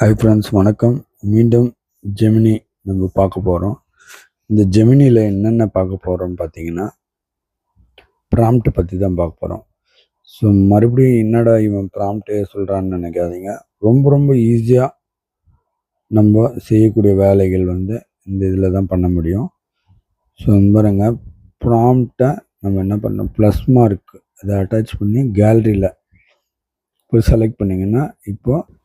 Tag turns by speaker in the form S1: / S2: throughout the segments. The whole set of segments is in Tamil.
S1: ஹாய் ஃப்ரெண்ட்ஸ், வணக்கம். மீண்டும் ஜெமினி நம்ம பார்க்க போகிறோம். இந்த ஜெமினியில் என்னென்ன பார்க்க போகிறோம்னு பார்த்தீங்கன்னா, ப்ராம்ப்ட் பற்றி தான் பார்க்க போகிறோம். ஸோ மறுபடியும் என்னடா இவன் ப்ராம்ப்டே சொல்கிறான்னு நினைக்காதீங்க. ரொம்ப ரொம்ப ஈஸியாக நம்ம செய்யக்கூடிய வேலைகள் இந்த இதில் தான் பண்ண முடியும். ஸோ பாருங்க, ப்ராம்ப்டை நம்ம என்ன பண்ணோம், ப்ளஸ் மார்க் அதை அட்டாச் பண்ணி கேலரியில் போய் செலக்ட் பண்ணிங்கன்னா இப்போது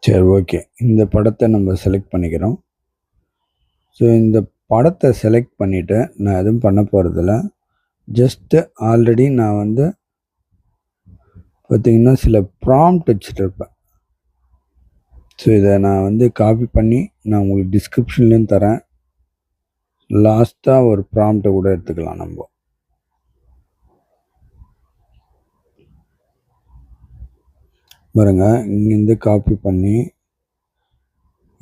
S1: சரி, ஓகே. இந்த படத்தை நம்ம செலக்ட் பண்ணிக்கிறோம். ஸோ இந்த படத்தை செலக்ட் பண்ணிவிட்டு நான் எதுவும் பண்ண போகிறதில்ல. ஜஸ்ட்டு ஆல்ரெடி நான் பார்த்திங்கன்னா சில ப்ராம்ப்ட் வச்சுட்டு இருப்பேன். ஸோ இதை நான் காப்பி பண்ணி நான் உங்களுக்கு டிஸ்கிரிப்ஷன்லேயும் தரேன். லாஸ்ட்டாக ஒரு ப்ராம்ப்டை கூட எடுத்துக்கலாம். நம்ம பாருங்க, இங்கேருந்து காப்பி பண்ணி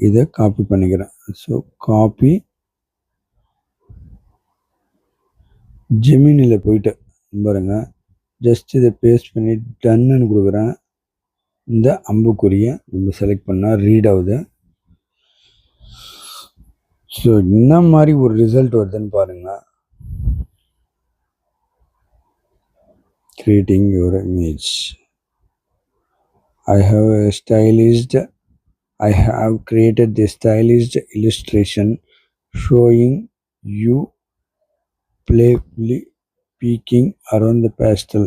S1: இதை காப்பி பண்ணிக்கிறேன். ஸோ காப்பி ஜெமினியில் போயிட்டு பாருங்க, ஜஸ்ட் இதை பேஸ்ட் பண்ணி டன்னு கொடுக்குறேன். இந்த அம்புக்குறியை நம்ம செலக்ட் பண்ணால் ரீட் ஆகுது. ஸோ என்ன மாதிரி ஒரு ரிசல்ட் வருதுன்னு பாருங்கள். Creating your image. I have created the stylized illustration showing you playfully peeking around the pastel.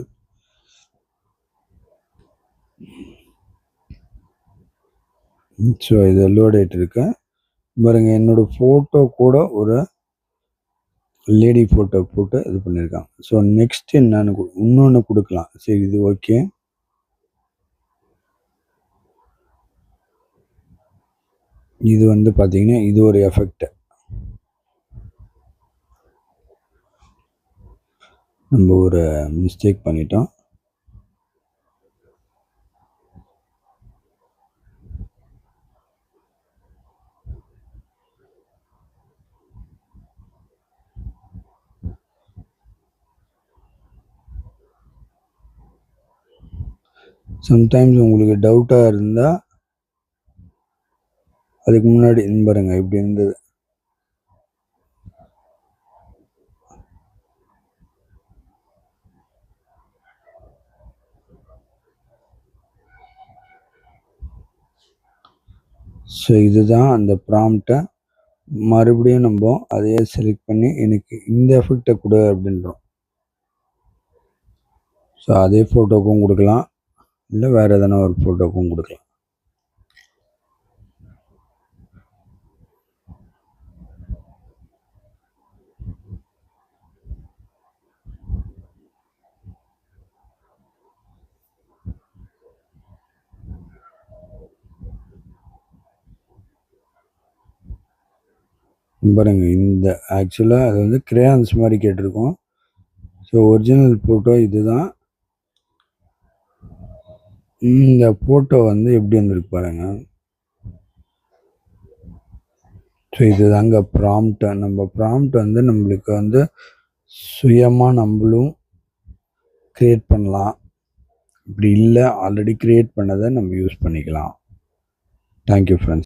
S1: So இதை லோட் ஆகிட்டு இருக்கேன் பாருங்க. என்னோட ஃபோட்டோ கூட ஒரு லேடி ஃபோட்டோ போட்டு இது பண்ணியிருக்காங்க. ஸோ நெக்ஸ்ட் என்னன்னு இன்னொன்று கொடுக்கலாம். சரி, இது ஓகே. இது பார்த்தீங்கன்னா இது ஒரு எஃபெக்ட். நம்ம ஒரு மிஸ்டேக் பண்ணிட்டோம். சம்டைம்ஸ் உங்களுக்கு டவுட்டாக இருந்தால் அதுக்கு முன்னாடி பாருங்க இப்படி இருந்தது. ஸோ இதுதான் அந்த ப்ராம்ப்டை. மறுபடியும் நம்ம அதையே செலக்ட் பண்ணி எனக்கு இந்த எஃபெக்டை கொடு அப்படின்றோம். ஸோ அதே ஃபோட்டோக்கும் கொடுக்கலாம், இல்லை வேறு எதனா ஒரு ஃபோட்டோக்கும் கொடுக்கலாம். பாருங்க, இந்த ஆக்சுவலாக அது கிரேயான்ஸ் மாதிரி கேட்டிருக்கோம். ஸோ ஒரிஜினல் ஃபோட்டோ இதுதான். இந்த ஃபோட்டோ எப்படி வந்திருக்கு பாருங்க. ஸோ இதுதாங்க ப்ராம்ப்ட். நம்ம ப்ராம்ப்ட் நம்மளுக்கு சுயமாக நம்மளும் க்ரியேட் பண்ணலாம். இப்படி இல்லை, ஆல்ரெடி க்ரியேட் பண்ணதை நம்ம யூஸ் பண்ணிக்கலாம். Thank you friends.